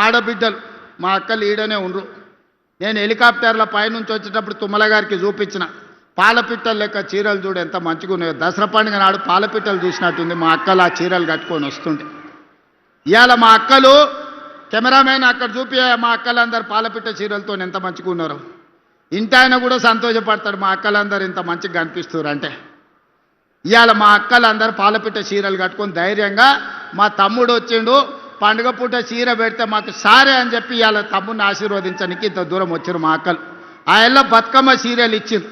ఆడబిడ్డలు మా అక్కలు ఈడనే ఉండ్రు. నేను హెలికాప్టర్ల పైనుంచి వచ్చేటప్పుడు తుమ్మల గారికి చూపించిన పాలపిట్టలు లెక్క చీరలు చూడు ఎంత మంచిగా ఉన్నాయో. దసరా పండుగ నాడు పాలపిట్టలు చూసినట్టుంది మా అక్కలు ఆ చీరలు కట్టుకొని వస్తుంటే. ఇవాళ మా అక్కలు కెమెరామెన్ అక్కడ చూపి మా అక్కలందరూ పాలపిట్ట చీరలతో ఎంత మంచిగా ఉన్నారు. ఇంటాయన కూడా సంతోషపడతాడు మా అక్కలందరూ ఇంత మంచిగా కనిపిస్తున్నారు అంటే. ఇవాళ మా అక్కలందరూ పాలపిట్ట చీరలు కట్టుకొని ధైర్యంగా మా తమ్ముడు వచ్చిండు పండుగ పూట చీర పెడితే మాకు సారే అని చెప్పి ఇవాళ తమ్ముడిని ఆశీర్వదించడానికి ఇంత దూరం వచ్చారు మా అక్కలు. ఆ ఎల్ల బతుకమ్మ చీరలు ఇచ్చింది.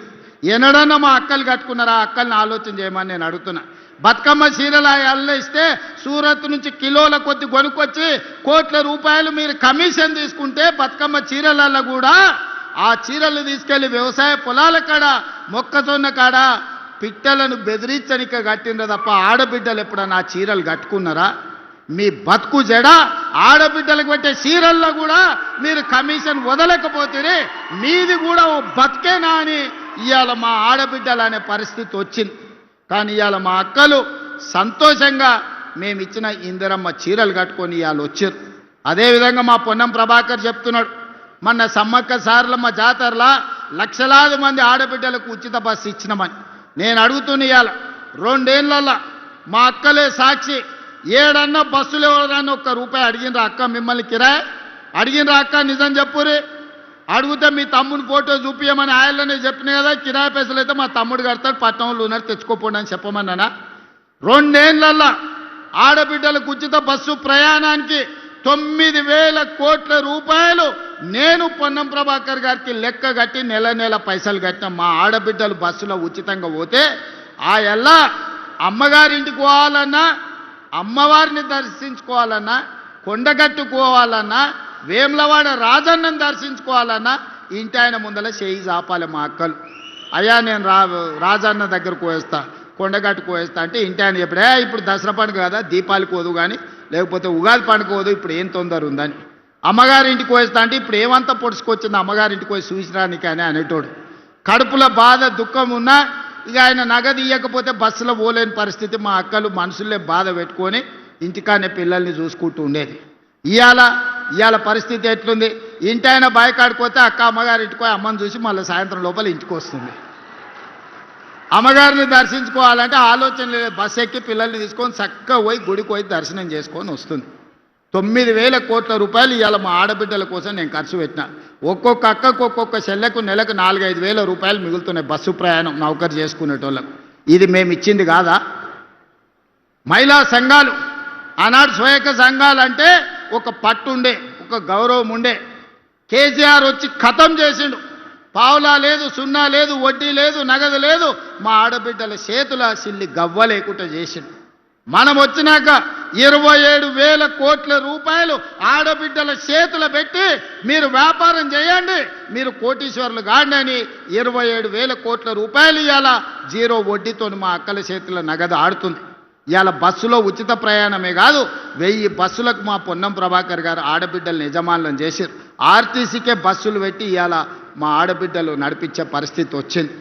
ఎన్నడన్నా మా అక్కలు కట్టుకున్నారా? అక్కల్ని ఆలోచన చేయమని నేను అడుగుతున్నా. బతుకమ్మ చీరలు ఆ ఎల్ల ఇస్తే సూరత్ నుంచి కిలోల కొద్ది కొనుక్కొచ్చి కోట్ల రూపాయలు మీరు కమిషన్ తీసుకుంటే బతుకమ్మ చీరలలో కూడా ఆ చీరలు తీసుకెళ్లి వ్యవసాయ పొలాల కాడ మొక్కజొన్న కాడ పిట్టలను బెదిరించనిక కట్టిండ్రు తప్ప ఆడబిడ్డలు ఎప్పుడన్నా ఆ చీరలు కట్టుకున్నారా? మీ బతుకు జడ ఆడబిడ్డలకు పెట్టే చీరల్లో కూడా మీరు కమిషన్ వదలకపోతే మీది కూడా ఓ బతికేనా అని ఇవాళ మా ఆడబిడ్డలు అనే పరిస్థితి వచ్చింది. కానీ ఇవాళ మా అక్కలు సంతోషంగా మేము ఇచ్చిన ఇందిరమ్మ చీరలు కట్టుకొని ఇవాళ వచ్చారు. అదేవిధంగా మా పొన్నం ప్రభాకర్ చెప్తున్నాడు, మొన్న సమ్మక్క సారలమ్మ జాతరలా లక్షలాది మంది ఆడబిడ్డలకు ఉచిత బస్సు ఇచ్చినామని. నేను అడుగుతున్నా ఇవాళ 2 ఏళ్లలో మా అక్కలే సాక్షి, ఏడన్నా బస్సులు ఎవరన్నా ₹1 అడిగినరా అక్క? మిమ్మల్ని కిరాయి అడిగినరా అక్క? నిజం చెప్పురి. అడిగితే మీ తమ్ముని ఫోటో చూపించమని ఆయననే చెప్పిన కదా. కిరాయి పైసలు అయితే మా తమ్ముడు కడతాడు, పట్టణంలో ఉన్నారు తెచ్చుకోపోండి అని చెప్పమన్నానా? 2 ఏళ్లలో ఆడబిడ్డలకు ఉచిత బస్సు ప్రయాణానికి 9,000 కోట్ల రూపాయలు నేను పొన్నం ప్రభాకర్ గారికి లెక్క కట్టి నెల నెల పైసలు కట్టిన. మా ఆడబిడ్డలు బస్సులో ఉచితంగా పోతే ఆ ఎల్లా అమ్మగారింటికి పోవాలన్నా, అమ్మవారిని దర్శించుకోవాలన్నా, కొండగట్టుకోవాలన్నా, వేములవాడ రాజన్నను దర్శించుకోవాలన్నా ఇంటి ఆయన ముందల చేయి చాపాలి మా అక్కలు. అయ్యా నేను రాజన్న దగ్గరకు పోయేస్తా, కొండగట్టుకు పోయేస్తా అంటే ఇంటి ఆయన చెప్పడే ఇప్పుడు దసరా పండుగ కదా దీపాలు కోదు కానీ లేకపోతే ఉగాది పండుగ పోదు, ఇప్పుడు ఏం తొందర ఉందని. అమ్మగారింటికి పోయేస్తా అంటే ఇప్పుడు ఏమంతా పొడుచుకొచ్చింది అమ్మగారింటికి పోయి చూసిరానికి అని అనేటోడు. కడుపులో బాధ దుఃఖం ఉన్నా ఇక ఆయన నగదు ఇవ్వకపోతే బస్సులో పోలేని పరిస్థితి. మా అక్కలు మనసులే బాధ పెట్టుకొని ఇంటికానే పిల్లల్ని చూసుకుంటూ ఉండేది. ఇవాళ పరిస్థితి ఎట్లుంది? ఇంటి ఆయన బాయికాడిపోతే అక్క అమ్మగారింటికి పోయి అమ్మని చూసి మళ్ళీ సాయంత్రం లోపల ఇంటికి వస్తుంది. అమ్మగారిని దర్శించుకోవాలంటే ఆలోచన లేదు, బస్సు ఎక్కి పిల్లల్ని తీసుకొని చక్కగా పోయి గుడికి పోయి దర్శనం చేసుకొని వస్తుంది. 9,000 కోట్ల రూపాయలు ఇవాళ మా ఆడబిడ్డల కోసం నేను ఖర్చు పెట్టిన. ఒక్కొక్క అక్కకు ఒక్కొక్క చెల్లెకు నెలకు 4-5 వేల రూపాయలు మిగులుతున్నాయి బస్సు ప్రయాణం నౌకరు చేసుకునేటోళ్ళకు. ఇది మేము ఇచ్చింది కాదా? మహిళా సంఘాలు ఆనాడు స్వయక సంఘాలంటే ఒక పట్టుండే, ఒక గౌరవం ఉండే. కేసీఆర్ వచ్చి ఖతం చేసిండు. పావులా లేదు, సున్నా లేదు, వడ్డీ లేదు, నగదు లేదు. మా ఆడబిడ్డల చేతుల సిల్లి గవ్వ లేకుండా చేసిండు. మనం వచ్చినాక 27,000 కోట్ల రూపాయలు ఆడబిడ్డల చేతులు పెట్టి మీరు వ్యాపారం చేయండి, మీరు కోటీశ్వరులు కాండి అని 27,000 కోట్ల రూపాయలు ఇవాళ 0 వడ్డీతో మా అక్కల చేతుల నగదు ఆడుతుంది. ఇవాళ బస్సులో ఉచిత ప్రయాణమే కాదు 1000 బస్సులకు మా పొన్నం ప్రభాకర్ గారు ఆడబిడ్డలను యజమానులను చేశారు. ఆర్టీసీకే బస్సులు పెట్టి ఇవాళ మా ఆడబిడ్డలు నడిపించే పరిస్థితి వచ్చింది.